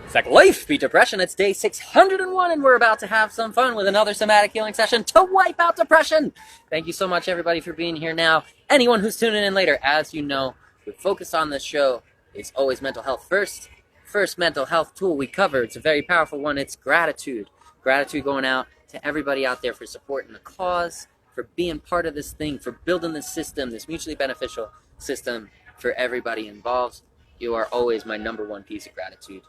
It's like life beat depression. It's day 601, and we're about to have some fun with another somatic healing session to wipe out depression. Thank you so much, everybody, for being here now. Anyone who's tuning in later, as you know, the focus on this show is always mental health first. First mental health tool we cover, it's a very powerful one, it's gratitude. Gratitude going out to everybody out there for supporting the cause, for being part of this thing, for building this system, this mutually beneficial system for everybody involved. You are always my number one piece of gratitude.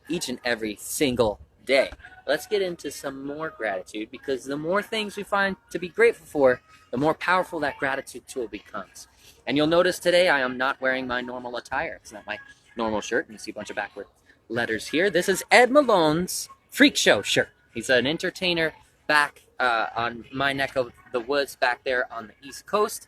Each and every single day. Let's get into some more gratitude, because the more things we find to be grateful for, the more powerful that gratitude tool becomes. And you'll notice today I am not wearing my normal attire. It's not my normal shirt, and you see a bunch of backward letters here. This is Ed Malone's Freak Show shirt. He's an entertainer back on my neck of the woods back there on the East Coast.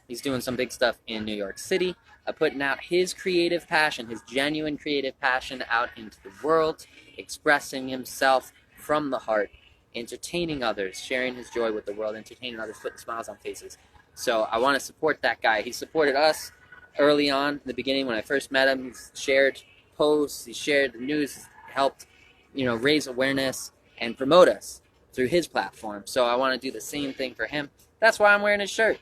He's doing some big stuff in New York City. Putting out his creative passion, his genuine creative passion out into the world, expressing himself from the heart, entertaining others, sharing his joy with the world, entertaining others, putting smiles on faces. So I want to support that guy. He supported us early on in the beginning when I first met him. He's shared posts, he shared the news, he's helped, raise awareness and promote us through his platform. So I want to do the same thing for him. That's why I'm wearing his shirt.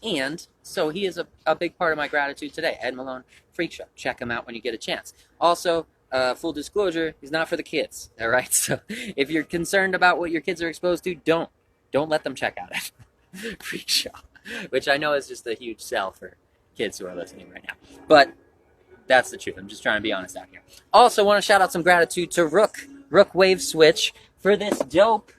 And so he is a big part of my gratitude today. Ed Malone Freak Show. Check him out when you get a chance. Also, full disclosure, he's not for the kids. All right. So if you're concerned about what your kids are exposed to, don't let them check out it. Freak Show, which I know is just a huge sell for kids who are listening right now. But that's the truth. I'm just trying to be honest out here. Also, want to shout out some gratitude to Rook Wave Switch for this dope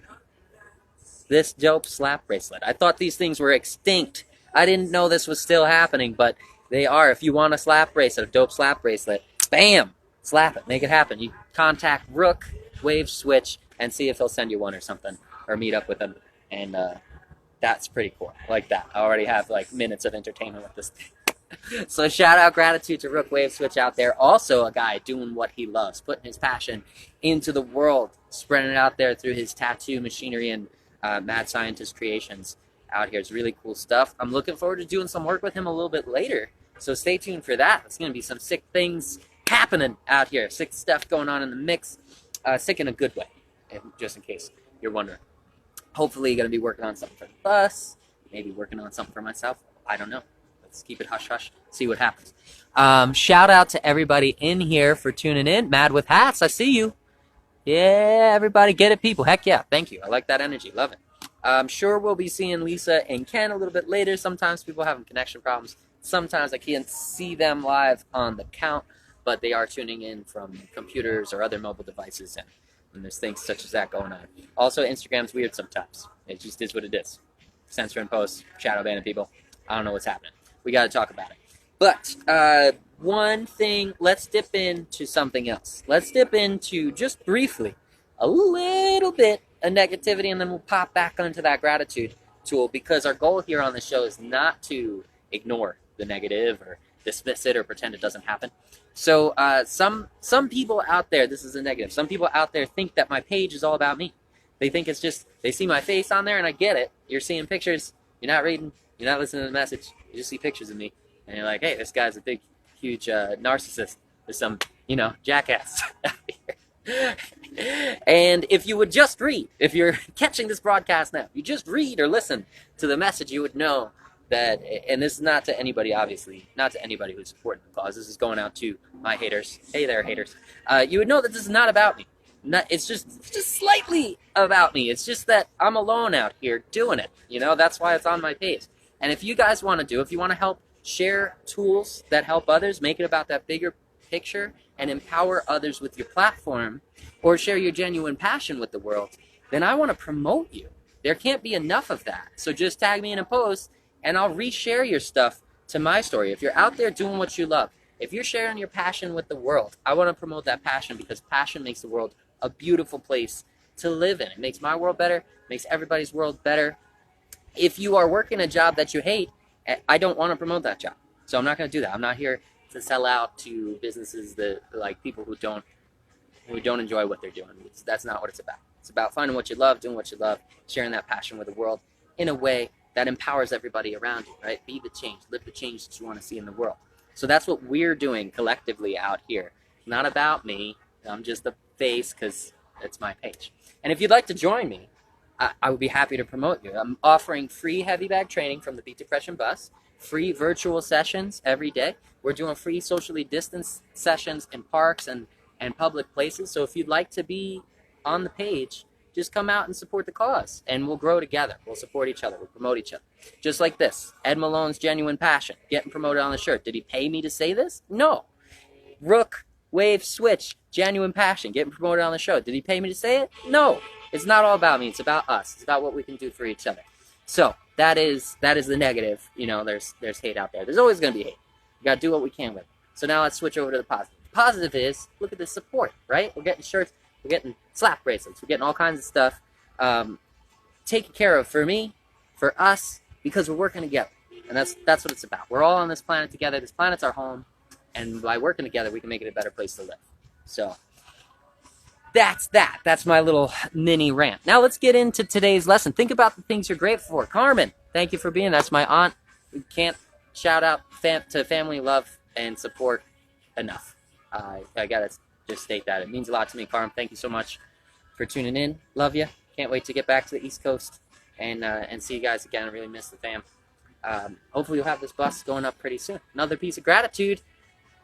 slap bracelet. I thought these things were extinct. I didn't know this was still happening, but they are. If you want a slap bracelet, a dope slap bracelet, bam, slap it, make it happen. You contact Rook Wave Switch and see if he'll send you one or something, or meet up with him, and that's pretty cool. I like that. I already have minutes of entertainment with this thing. So shout out, gratitude to Rook Wave Switch out there. Also a guy doing what he loves, putting his passion into the world, spreading it out there through his tattoo machinery and mad scientist creations. Out here. It's really cool stuff. I'm looking forward to doing some work with him a little bit later, so stay tuned for that. It's going to be some sick things happening out here. Sick stuff going on in the mix. Sick in a good way, just in case you're wondering. Hopefully going to be working on something for the bus, maybe working on something for myself. I don't know. Let's keep it hush-hush, see what happens. Shout out to everybody in here for tuning in. Mad with Hats, I see you. Yeah, everybody get it, people. Heck yeah, thank you. I like that energy. Love it. I'm sure we'll be seeing Lisa and Ken a little bit later. Sometimes people having connection problems. Sometimes I can't see them live on the count, but they are tuning in from computers or other mobile devices, and there's things such as that going on. Also, Instagram's weird sometimes. It just is what it is. Censoring posts, shadow banning people. I don't know what's happening. We got to talk about it. But one thing, let's dip into something else. Let's dip into, just briefly, a little bit of negativity, and then we'll pop back onto that gratitude tool, because our goal here on the show is not to ignore the negative or dismiss it or pretend it doesn't happen. So some people out there, this is a negative, some people out there think that my page is all about me. They think it's just, they see my face on there, and I get it. You're seeing pictures, you're not reading, you're not listening to the message, you just see pictures of me, and you're like, hey, this guy's a big, huge narcissist. There's some, jackass out here. And if you would just read, if you're catching this broadcast now, you just read or listen to the message, you would know that, and this is not to anybody, obviously, not to anybody who's supporting the cause, this is going out to my haters. Hey there, haters. You would know that this is not about me. It's just slightly about me. It's just that I'm alone out here doing it. That's why it's on my page. And if you guys want to if you want to help share tools that help others, make it about that bigger picture, and empower others with your platform, or share your genuine passion with the world, then I want to promote you. There can't be enough of that. So just tag me in a post, and I'll reshare your stuff to my story. If you're out there doing what you love, if you're sharing your passion with the world, I want to promote that passion, because passion makes the world a beautiful place to live in. It makes my world better, makes everybody's world better. If you are working a job that you hate, I don't want to promote that job. So I'm not going to do that. I'm not here to sell out to businesses that, people who don't enjoy what they're doing. That's not what it's about. It's about finding what you love, doing what you love, sharing that passion with the world in a way that empowers everybody around you, right? Be the change, live the change that you want to see in the world. So that's what we're doing collectively out here not about me. I'm just the face because it's my page. And if you'd like to join me, I would be happy to promote you. I'm offering free heavy bag training from the Beat Depression Bus, free virtual sessions every day. We're doing free socially distanced sessions in parks and public places. So if you'd like to be on the page, just come out and support the cause, and we'll grow together. We'll support each other. We'll promote each other. Just like this, Ed Malone's Genuine Passion, getting promoted on the shirt. Did he pay me to say this? No. Rook, Wave, Switch, Genuine Passion, getting promoted on the show. Did he pay me to say it? No. It's not all about me. It's about us. It's about what we can do for each other. So that is the negative. You know, there's hate out there. There's always going to be hate. We got to do what we can with it. So now let's switch over to the positive. The positive is, look at the support, right? We're getting shirts. We're getting slap bracelets. We're getting all kinds of stuff taken care of for me, for us, because we're working together. And that's what it's about. We're all on this planet together. This planet's our home. And by working together, we can make it a better place to live. So that's that. That's my little mini rant. Now let's get into today's lesson. Think about the things you're grateful for. Carmen, thank you for being. That's my aunt. We can't shout out to family love and support enough. I got to just state that. It means a lot to me, Carmen. Thank you so much for tuning in. Love you. Can't wait to get back to the East Coast and see you guys again. I really miss the fam. Hopefully you'll have this bus going up pretty soon. Another piece of gratitude.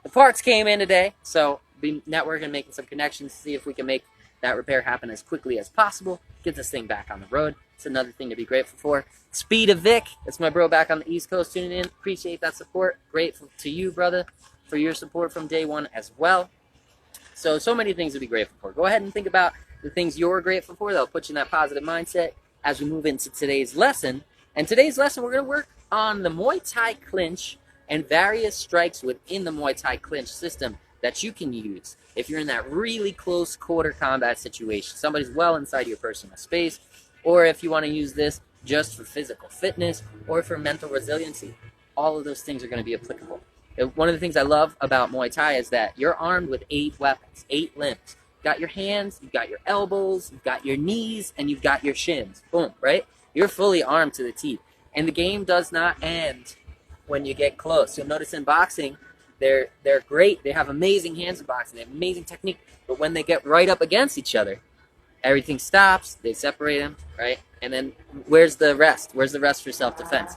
The parts came in today, so be networking, making some connections, see if we can make that repair happen as quickly as possible. Get this thing back on the road. It's another thing to be grateful for. Speed of Vic. That's my bro back on the East Coast tuning in. Appreciate that support. Grateful to you, brother, for your support from day one as well. So many things to be grateful for. Go ahead and think about the things you're grateful for. That'll put you in that positive mindset as we move into today's lesson. And today's lesson, we're going to work on the Muay Thai clinch and various strikes within the Muay Thai clinch system that you can use if you're in that really close quarter combat situation. Somebody's well inside your personal space, or if you want to use this just for physical fitness or for mental resiliency. All of those things are going to be applicable. One of the things I love about Muay Thai is that you're armed with 8 weapons, 8 limbs. You've got your hands, you've got your elbows, you've got your knees, and you've got your shins. Boom, right? You're fully armed to the teeth. And the game does not end when you get close. You'll notice in boxing, they're great. They have amazing hands in boxing. They have amazing technique. But when they get right up against each other, everything stops. They separate them, right? And then where's the rest? Where's the rest for self-defense?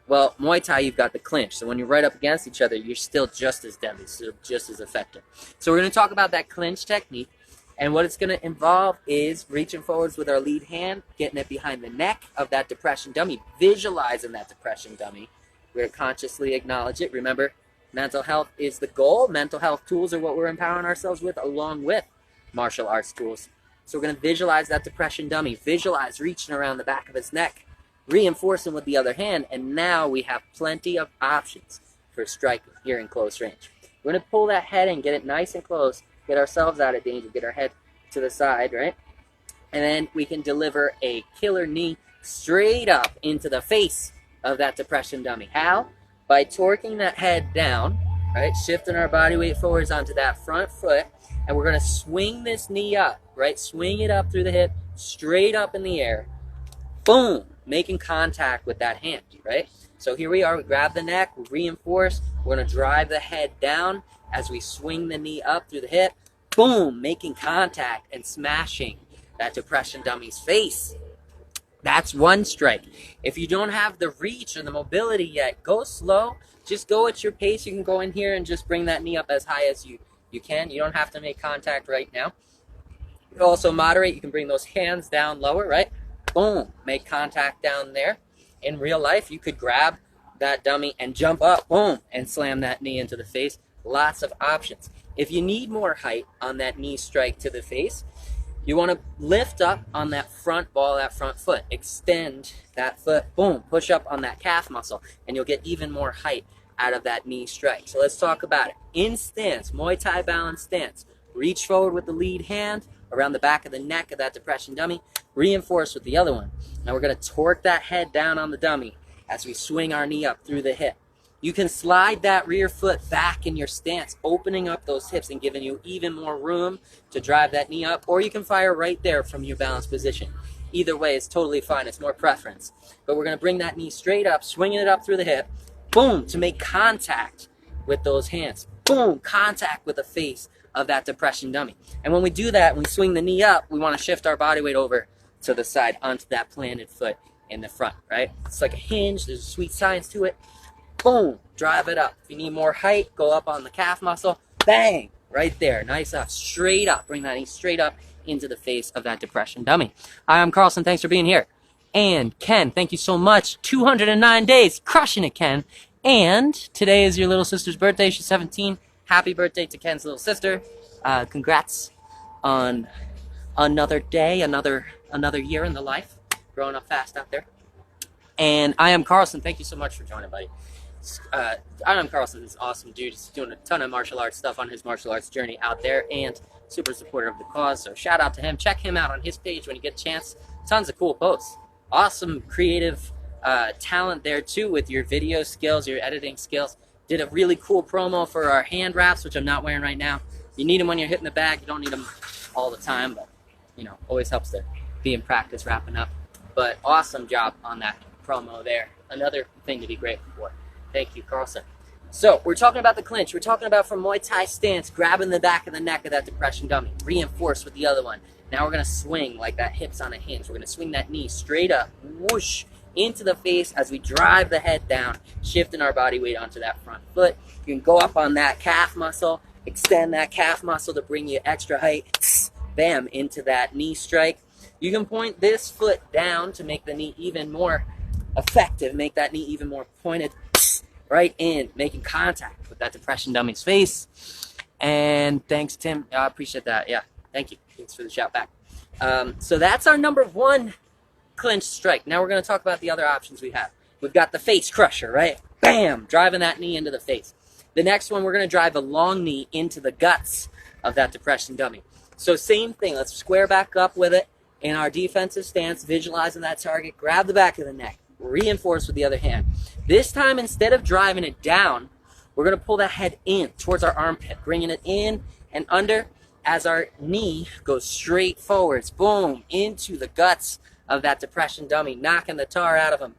Well, Muay Thai, you've got the clinch. So when you're right up against each other, you're still just as deadly, still just as effective. So we're going to talk about that clinch technique. And what it's going to involve is reaching forwards with our lead hand, getting it behind the neck of that depression dummy, visualizing that depression dummy. We're going to consciously acknowledge it. Remember, mental health is the goal. Mental health tools are what we're empowering ourselves with, along with martial arts tools. So we're going to visualize that depression dummy, visualize reaching around the back of his neck, reinforcing with the other hand, and now we have plenty of options for striking here in close range. We're going to pull that head in, get it nice and close, get ourselves out of danger, get our head to the side, right? And then we can deliver a killer knee straight up into the face of that depression dummy. How? By torquing that head down, right? Shifting our body weight forwards onto that front foot, and we're going to swing this knee up, right? Swing it up through the hip, straight up in the air. Boom! Making contact with that hand, right? So here we are, we grab the neck, we reinforce, we're going to drive the head down as we swing the knee up through the hip. Boom! Making contact and smashing that depression dummy's face. That's one strike. If you don't have the reach or the mobility yet, go slow. Just go at your pace. You can go in here and just bring that knee up as high as you can. You don't have to make contact right now. You can also moderate. You can bring those hands down lower, right? Boom. Make contact down there. In real life, you could grab that dummy and jump up, boom, and slam that knee into the face. Lots of options. If you need more height on that knee strike to the face, you want to lift up on that front ball, that front foot. Extend that foot, boom, push up on that calf muscle, and you'll get even more height out of that knee strike. So let's talk about it. In stance, Muay Thai balance stance. Reach forward with the lead hand around the back of the neck of that depression dummy. Reinforce with the other one. Now we're going to torque that head down on the dummy as we swing our knee up through the hip. You can slide that rear foot back in your stance, opening up those hips and giving you even more room to drive that knee up, or you can fire right there from your balanced position. Either way is totally fine. It's more preference. But we're going to bring that knee straight up, swinging it up through the hip, boom, to make contact with those hands. Boom, contact with the face of that depression dummy. And when we do that, when we swing the knee up, we want to shift our body weight over to the side onto that planted foot in the front, right? It's like a hinge. There's a sweet science to it. Boom, drive it up. If you need more height, go up on the calf muscle. Bang, right there. Nice up, straight up. Bring that knee straight up into the face of that depression dummy. Hi, I'm Carlson. Thanks for being here. And Ken, thank you so much. 209 days. Crushing it, Ken. And today is your little sister's birthday. She's 17. Happy birthday to Ken's little sister. Congrats on another day, another year in the life. Growing up fast out there. And I am Carlson. Thank you so much for joining, buddy. I am Carlson. This awesome dude. He's doing a ton of martial arts stuff on his martial arts journey out there, and super supporter of the cause. So shout out to him. Check him out on his page when you get a chance. Tons of cool posts. Awesome creative talent there too with your video skills, your editing skills. Did a really cool promo for our hand wraps, which I'm not wearing right now. You need them when you're hitting the bag. You don't need them all the time, but you know, always helps to be in practice wrapping up. But awesome job on that promo there. Another thing to be grateful for. Thank you, Carlson. So we're talking about the clinch. We're talking about from Muay Thai stance, grabbing the back of the neck of that depression dummy, reinforced with the other one. Now we're going to swing like that hips on a hinge. We're going to swing that knee straight up, whoosh, into the face as we drive the head down, shifting our body weight onto that front foot. You can go up on that calf muscle, extend that calf muscle to bring you extra height, bam, into that knee strike. You can point this foot down to make the knee even more effective, make that knee even more pointed, right in, making contact with that depression dummy's face. And thanks, Tim. I appreciate that. Yeah, thank you. Thanks for the shout back. So that's our number one clinch strike. Now we're going to talk about the other options we have. We've got the face crusher, right? Bam! Driving that knee into the face. The next one, we're going to drive a long knee into the guts of that depression dummy. So same thing. Let's square back up with it in our defensive stance, visualizing that target. Grab the back of the neck. Reinforce with the other hand. This time, instead of driving it down, we're going to pull that head in towards our armpit, bringing it in and under as our knee goes straight forwards. Boom! Into the guts of that depression dummy, knocking the tar out of him.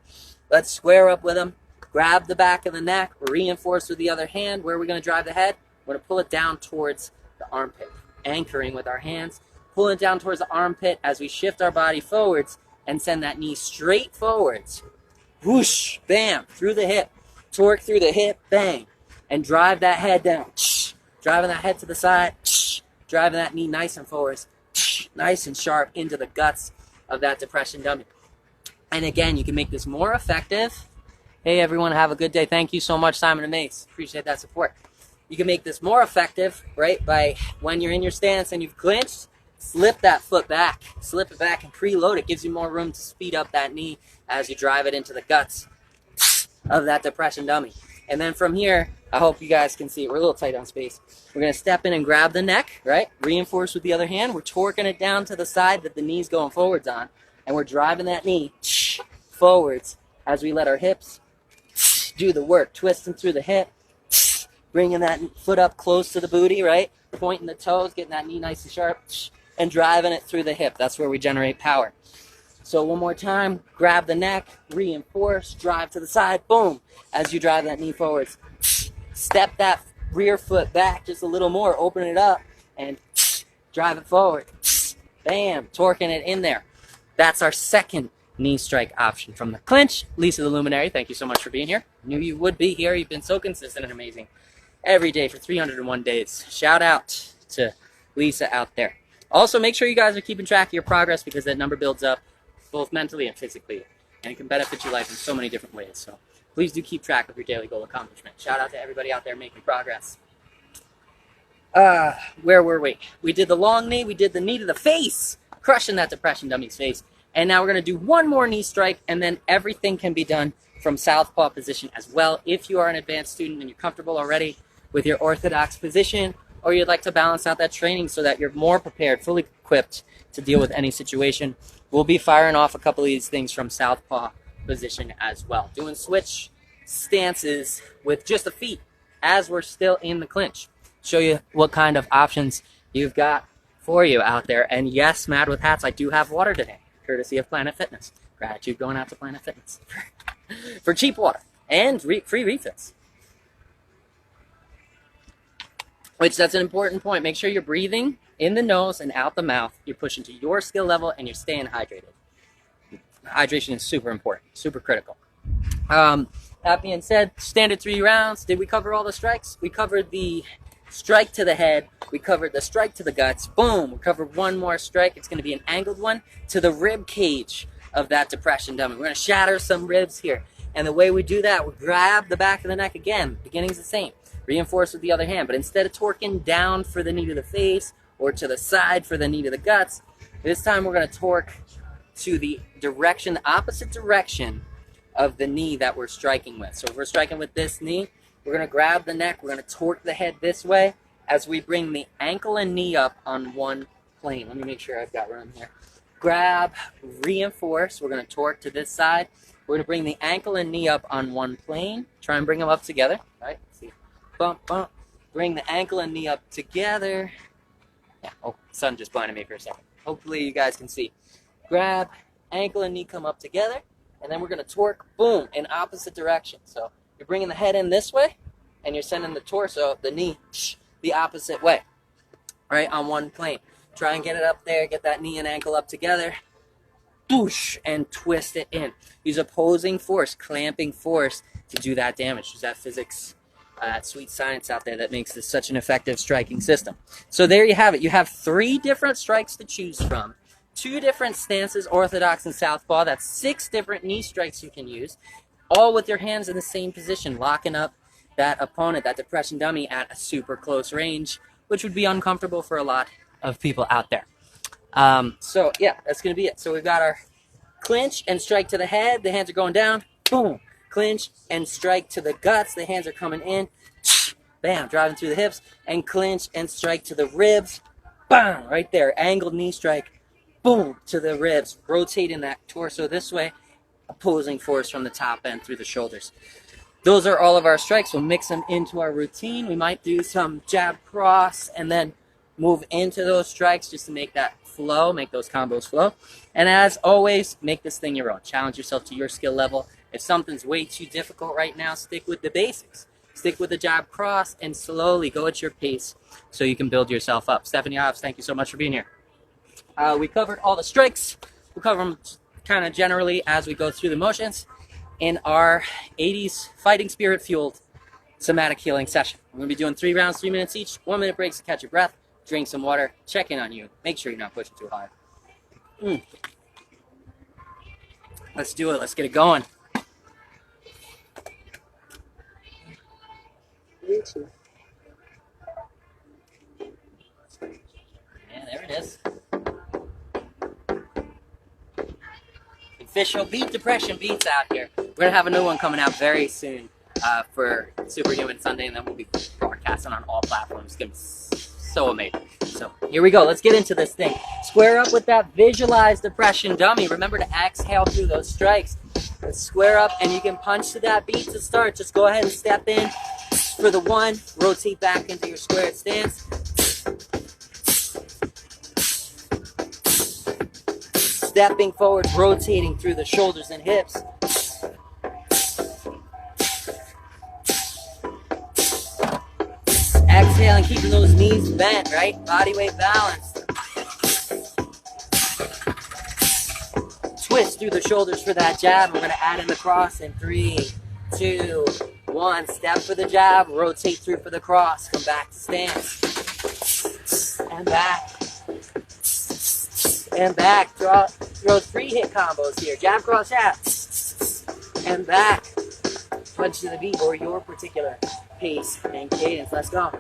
Let's square up with him. Grab the back of the neck, reinforce with the other hand. Where are we going to drive the head? We're going to pull it down towards the armpit, anchoring with our hands, pulling it down towards the armpit as we shift our body forwards and send that knee straight forwards. Whoosh, bam, through the hip, torque through the hip, bang, and drive that head down. Driving that head to the side, driving that knee nice and forwards, nice and sharp into the guts of that depression dummy. And again, you can make this more effective. Hey everyone, have a good day. Thank you so much, Simon and Mace. Appreciate that support. You can make this more effective, right, by when you're in your stance and you've clinched, slip that foot back. Slip it back and preload it. Gives you more room to speed up that knee as you drive it into the guts of that depression dummy. And then from here, I hope you guys can see it. We're a little tight on space. We're going to step in and grab the neck, right? Reinforce with the other hand. We're torquing it down to the side that the knee's going forwards on. And we're driving that knee forwards as we let our hips do the work. Twisting through the hip. Bringing that foot up close to the booty, right? Pointing the toes, getting that knee nice and sharp. And driving it through the hip. That's where we generate power. So one more time, grab the neck, reinforce, drive to the side, boom. As you drive that knee forwards, step that rear foot back just a little more, open it up, and drive it forward. Bam, torquing it in there. That's our second knee strike option from the clinch. Lisa the Luminary, thank you so much for being here. Knew you would be here. You've been so consistent and amazing every day for 301 days. Shout out to Lisa out there. Also, make sure you guys are keeping track of your progress because that number builds up both mentally and physically, and it can benefit your life in so many different ways. So please do keep track of your daily goal accomplishment. Shout out to everybody out there making progress. Where were we? We did the long knee, we did the knee to the face, crushing that depression dummy's face. And now we're going to do one more knee strike, and then everything can be done from southpaw position as well. If you are an advanced student and you're comfortable already with your orthodox position, or you'd like to balance out that training so that you're more prepared, fully equipped to deal with any situation, we'll be firing off a couple of these things from southpaw position as well. Doing switch stances with just the feet as we're still in the clinch. Show you what kind of options you've got for you out there. And yes, Mad with Hats, I do have water today, courtesy of Planet Fitness. Gratitude going out to Planet Fitness for cheap water and free refills. which that's an important point. Make sure you're breathing in the nose and out the mouth. You're pushing to your skill level and you're staying hydrated. Hydration is super important, super critical. That being said, standard 3 rounds. Did we cover all the strikes? We covered the strike to the head. We covered the strike to the guts. Boom. We covered one more strike. It's going to be an angled one to the rib cage of that depression dummy. We're going to shatter some ribs here. And the way we do that, we grab the back of the neck again. Beginning's the same. Reinforce with the other hand. But instead of torquing down for the knee to the face or to the side for the knee to the guts, this time we're going to torque to the direction, the opposite direction of the knee that we're striking with. So if we're striking with this knee, we're going to grab the neck, we're going to torque the head this way as we bring the ankle and knee up on one plane. Let me make sure I've got room here. Grab, reinforce, we're going to torque to this side. We're going to bring the ankle and knee up on one plane. Try and bring them up together. All right, see. Bump, bump. Bring the ankle and knee up together. Yeah, oh, sun just blinded me for a second. Hopefully you guys can see. Grab, ankle and knee come up together. And then we're going to torque, boom, in opposite direction. So you're bringing the head in this way, and you're sending the torso, the knee, the opposite way, right, on one plane. Try and get it up there, get that knee and ankle up together, boosh, and twist it in. Use opposing force, clamping force to do that damage. Use that physics, that sweet science out there that makes this such an effective striking system. So there you have it. You have 3 different strikes to choose from. 2 different stances, orthodox and southpaw. That's 6 different knee strikes you can use, all with your hands in the same position, locking up that opponent, that depression dummy, at a super close range, which would be uncomfortable for a lot of people out there. So yeah, that's going to be it. So we've got our clinch and strike to the head. The hands are going down. Boom. Clinch and strike to the guts. The hands are coming in. Bam. Driving through the hips. And clinch and strike to the ribs. Bam. Right there. Angled knee strike. Boom, to the ribs, rotating that torso this way, opposing force from the top end through the shoulders. Those are all of our strikes. We'll mix them into our routine. We might do some jab cross and then move into those strikes just to make that flow, make those combos flow. And as always, make this thing your own. Challenge yourself to your skill level. If something's way too difficult right now, stick with the basics. Stick with the jab cross and slowly go at your pace so you can build yourself up. Stephanie Ives, thank you so much for being here. We covered all the strikes. We'll cover them kind of generally as we go through the motions in our 80s fighting spirit fueled somatic healing session. We're going to be doing 3 rounds, 3 minutes each, 1 minute breaks to catch your breath, drink some water, check in on you. Make sure you're not pushing too hard. Let's do it. Let's get it going. Yeah, there it is. Official Beat Depression Beats out here. We're going to have a new one coming out very soon for Superhuman Sunday, and then we'll be broadcasting on all platforms. It's going to be so amazing. So here we go. Let's get into this thing. Square up with that visualized depression dummy. Remember to exhale through those strikes. Let's square up, and you can punch to that beat to start. Just go ahead and step in for the 1. Rotate back into your squared stance. Stepping forward, rotating through the shoulders and hips. Exhaling, keeping those knees bent, right? Body weight balanced. Twist through the shoulders for that jab. We're going to add in the cross in 3, 2, 1. Step for the jab, rotate through for the cross. Come back to stance. And back. And back. Throw 3 hit combos here. Jab, cross, jab. And back. Punch to the beat or your particular pace and cadence. Let's go.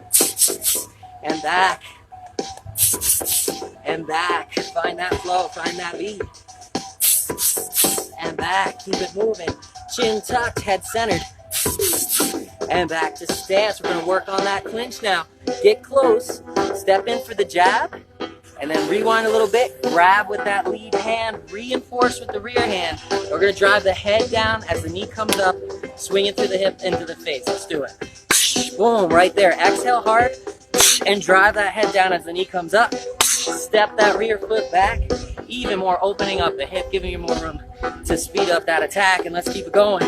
And back. And back. Find that flow. Find that beat. And back. Keep it moving. Chin tucked. Head centered. And back to stance. We're going to work on that clinch now. Get close. Step in for the jab. And then rewind a little bit, grab with that lead hand, reinforce with the rear hand. We're going to drive the head down as the knee comes up, swing it through the hip into the face. Let's do it. Boom, right there. Exhale hard and drive that head down as the knee comes up. Step that rear foot back, even more opening up the hip, giving you more room to speed up that attack. And let's keep it going.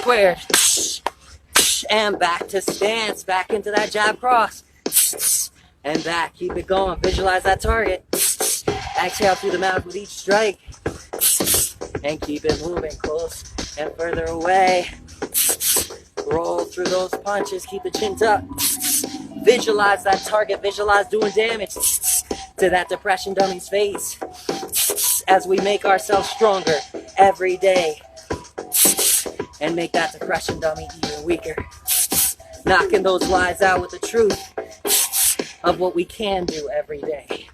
squared. And back to stance, back into that jab cross. And back, keep it going, visualize that target. Exhale through the mouth with each strike. And keep it moving close and further away. Roll through those punches, keep the chin tucked. Visualize that target, visualize doing damage to that depression dummy's face as we make ourselves stronger every day and make that depression dummy even weaker. Knocking those lies out with the truth of what we can do every day.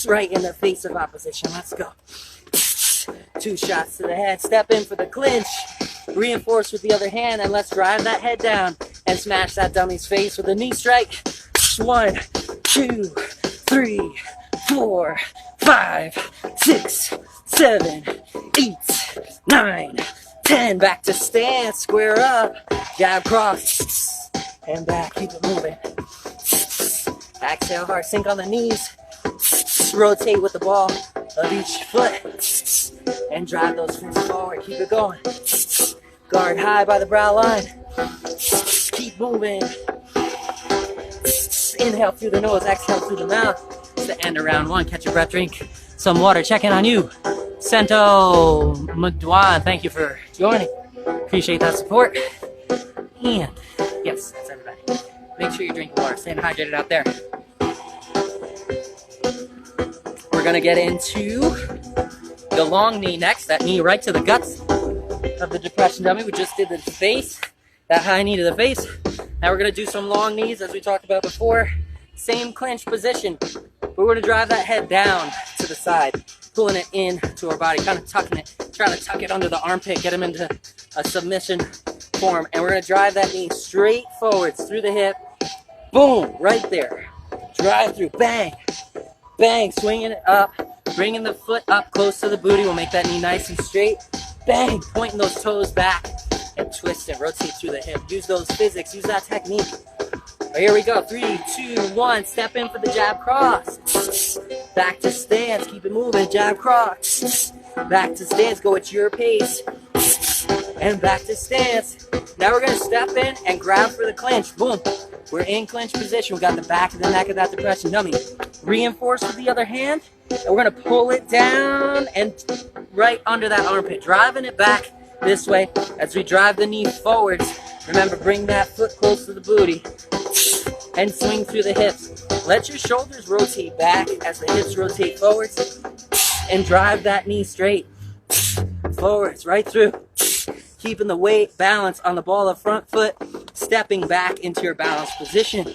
Right in the face of opposition. Let's go. 2 shots to the head. Step in for the clinch. Reinforce with the other hand, and let's drive that head down and smash that dummy's face with a knee strike. 1, 2, 3, 4, 5, 6, 7, 8, 9, 10. Back to stance. Square up. Jab cross. And back. Keep it moving. Exhale hard. Sink on the knees. Rotate with the ball of each foot. And drive those fists forward. Keep it going. Guard high by the brow line. Keep moving. Inhale through the nose. Exhale through the mouth. It's the end of round 1. Catch your breath. Drink some water. Check in on you. Sento Madwan, thank you for joining. Appreciate that support. And yes, that's everybody. Make sure you're drinking water. Staying hydrated out there. We're going to get into the long knee next. That knee right to the guts of the depression dummy. We just did the face. That high knee to the face. Now we're going to do some long knees as we talked about before. Same clinch position. We're going to drive that head down to the side. Pulling it in to our body. Kind of tucking it. Trying to tuck it under the armpit. Get him into a submission form. And we're going to drive that knee straight forwards through the hip. Boom. Right there. Drive through. Bang. Bang. Swinging it up. Bringing the foot up close to the booty. We'll make that knee nice and straight. Bang. Pointing those toes back. And twist and rotate through the hip. Use those physics. Use that technique. Here we go. 3, 2, 1. Step in for the jab cross. Back to stance. Keep it moving. Jab cross. Back to stance. Go at your pace. And back to stance. Now we're going to step in and grab for the clinch. Boom. We're in clinch position. We got the back of the neck of that depression dummy. Reinforce with the other hand. And we're going to pull it down and right under that armpit. Driving it back this way as we drive the knee forwards. Remember, bring that foot close to the booty and swing through the hips. Let your shoulders rotate back as the hips rotate forwards and drive that knee straight forwards, right through. Keeping the weight balance on the ball of front foot, stepping back into your balanced position.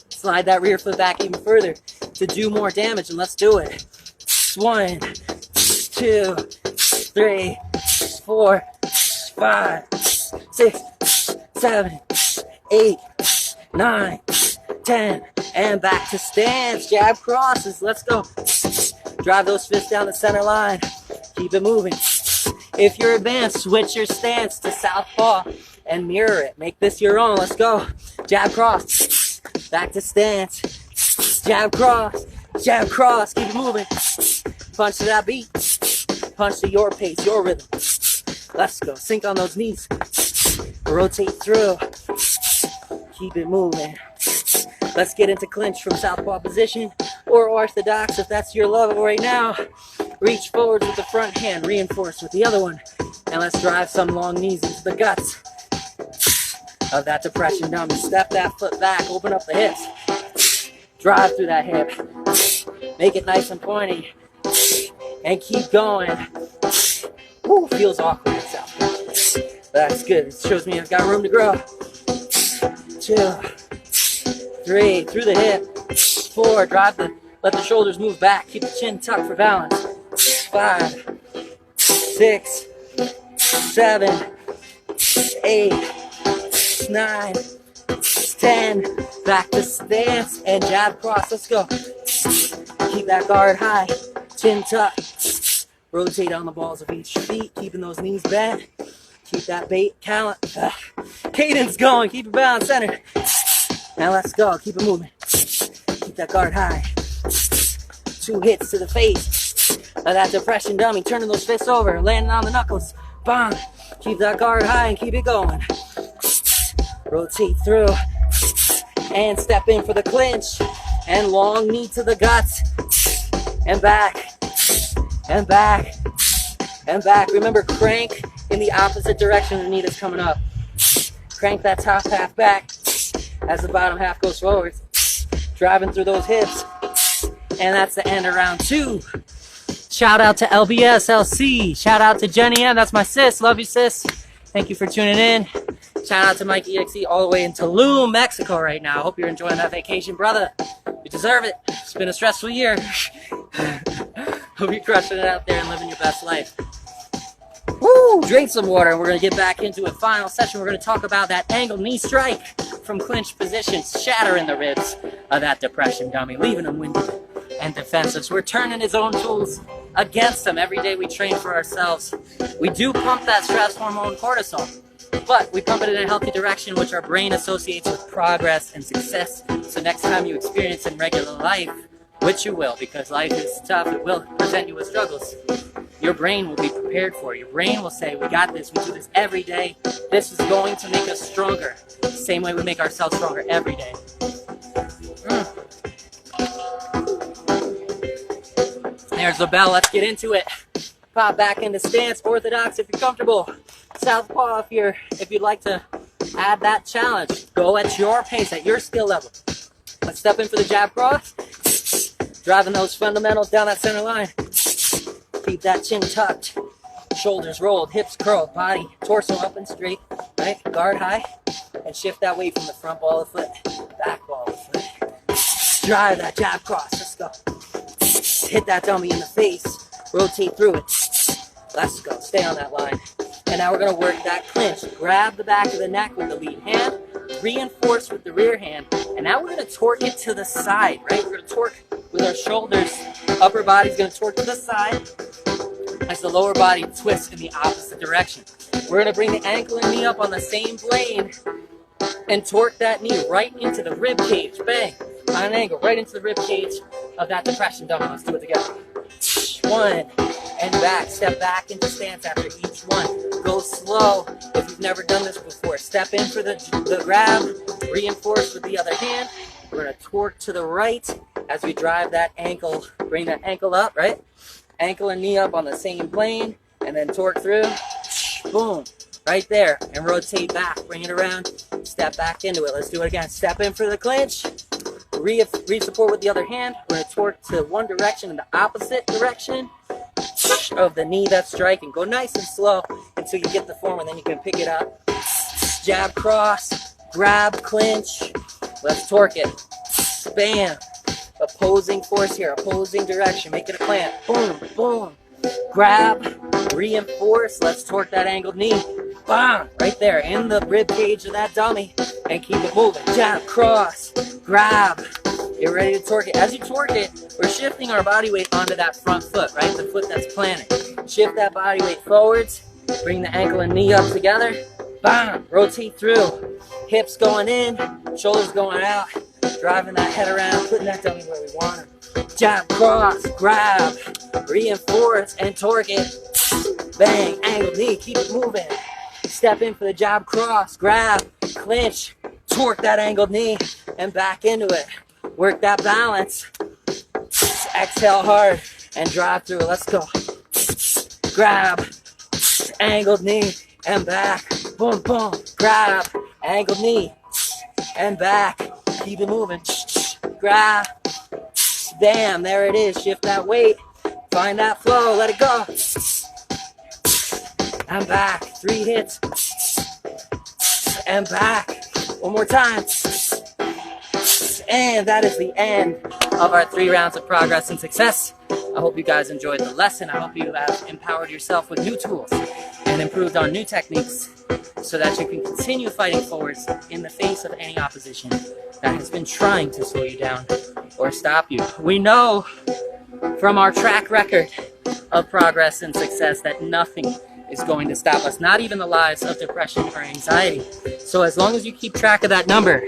Slide that rear foot back even further to do more damage, and let's do it. 1, 2, 3, 4, 5, 6, 7, 8, 9, 10, and back to stance. Jab crosses. Let's go. Drive those fists down the center line. Keep it moving. If you're advanced, switch your stance to southpaw and mirror it. Make this your own. Let's go. Jab cross. Back to stance. Jab cross. Jab cross. Keep it moving. Punch to that beat. Punch to your pace, your rhythm. Let's go. Sink on those knees. Rotate through. Keep it moving. Let's get into clinch from southpaw position or orthodox if that's your level right now. Reach forward with the front hand, reinforce with the other one. And let's drive some long knees into the guts of that depression dummy. Step that foot back, open up the hips. Drive through that hip. Make it nice and pointy. And keep going. Ooh, feels awkward in southpaw. That's good. It shows me I've got room to grow. 2, 3, through the hip. 4, let the shoulders move back. Keep the chin tucked for balance. 5, 6, 7, 8, 9, 10. Back to stance and jab cross. Let's go. Keep that guard high. Chin tucked. Rotate on the balls of each feet. Keeping those knees bent. Keep that cadence going. Keep it balanced centered. Now let's go. Keep it moving. Keep that guard high. 2 hits to the face of that depression dummy. Turning those fists over. Landing on the knuckles. Bang. Keep that guard high and keep it going. Rotate through and step in for the clinch. And long knee to the guts. And back. And back. And back. Remember, crank in the opposite direction the knee that's coming up. Crank that top half back as the bottom half goes forward. Driving through those hips. And that's the end of round 2. Shout out to LBS LC. Shout out to Jenny M. That's my sis. Love you, sis. Thank you for tuning in. Shout out to Mike EXE all the way in Tulum, Mexico right now. Hope you're enjoying that vacation, brother. You deserve it. It's been a stressful year. Hope you're crushing it out there and living your best life. Woo! Drink some water and we're going to get back into a final session. We're going to talk about that angled knee strike from clinch positions, shattering the ribs of that depression dummy, leaving him winded and defensive. So we're turning his own tools against him every day we train for ourselves. We do pump that stress hormone cortisol, but we pump it in a healthy direction, which our brain associates with progress and success. So next time you experience in regular life, which you will, because life is tough, it will present you with struggles, your brain will be prepared for it. Your brain will say, we got this, we do this every day. This is going to make us stronger. The same way we make ourselves stronger every day. There's the bell, let's get into it. Pop back into stance, orthodox if you're comfortable. Southpaw if you'd like to add that challenge. Go at your pace, at your skill level. Let's step in for the jab cross. Driving those fundamentals down that center line. Keep that chin tucked. Shoulders rolled, hips curled, body, torso up and straight. Right? Guard high. And shift that weight from the front ball of the foot, back ball of the foot. Drive that jab cross. Let's go. Hit that dummy in the face. Rotate through it. Let's go. Stay on that line. And now we're going to work that clinch. Grab the back of the neck with the lead hand. Reinforce with the rear hand. And now we're going to torque it to the side, right? We're going to torque with our shoulders. Upper body's going to torque to the side as the lower body twists in the opposite direction. We're going to bring the ankle and knee up on the same plane and torque that knee right into the rib cage. Bang. On an angle, right into the rib cage of that depression dummy. Let's do it together. 1 and back. Step back into stance after each one. Go slow if you've never done this before. Step in for the grab. Reinforce with the other hand. We're going to torque to the right as we drive that ankle. Bring that ankle up, right? Ankle and knee up on the same plane. And then torque through. Boom. Right there. And rotate back. Bring it around. Step back into it. Let's do it again. Step in for the clinch. Re-support with the other hand. We're going to torque to one direction and the opposite direction of the knee that's striking. Go nice and slow until you get the form, and then you can pick it up. Jab, cross, grab, clinch. Let's torque it. Bam. Opposing force here, opposing direction. Make it a plant. Boom, boom. Grab, reinforce. Let's torque that angled knee. Bam. Right there in the rib cage of that dummy. And keep it moving. Jab, cross, grab. Get ready to torque it. As you torque it, we're shifting our body weight onto that front foot, right? The foot that's planted. Shift that body weight forwards. Bring the ankle and knee up together. Bam! Rotate through. Hips going in, shoulders going out. Driving that head around, putting that dummy where we want it. Jab, cross, grab, reinforce, and torque it. Bang, angle knee, keep it moving. Step in for the jab, cross, grab, clinch, torque that angled knee, and back into it. Work that balance. Exhale hard and drive through. Let's go. Grab, angled knee, and back. Boom, boom. Grab, angled knee, and back. Keep it moving. Grab. Bam, there it is. Shift that weight. Find that flow. Let it go. And back. 3 hits. And back. One more time. And that is the end of our 3 rounds of progress and success. I hope you guys enjoyed the lesson. I hope you have empowered yourself with new tools and improved on new techniques so that you can continue fighting forwards in the face of any opposition that has been trying to slow you down or stop you. We know from our track record of progress and success that nothing is going to stop us, not even the lives of depression or anxiety. So as long as you keep track of that number,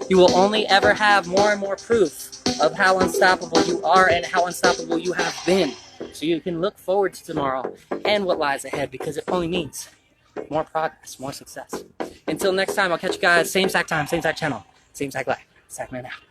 you will only ever have more and more proof of how unstoppable you are and how unstoppable you have been. So you can look forward to tomorrow and what lies ahead, because it only means more progress, more success. Until next time, I'll catch you guys. Same exact time, same exact channel, same exact life. Sack man out.